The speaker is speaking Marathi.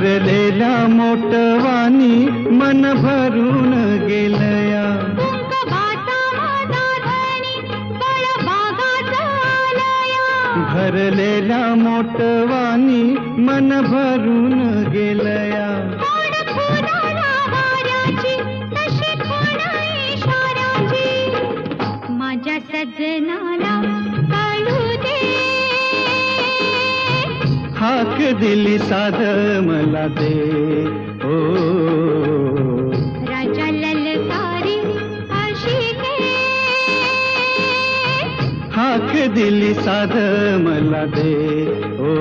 भरलेल्या मोटवानी मन भरून गेलया, भरलेल्या मोटवानी मन भरून गेलया. माझ्या सजनाला कळू दे, हाक दिली साध मला दे. ओ राजा ललकारी आशिके, हाक दिली साध मला दे. ओ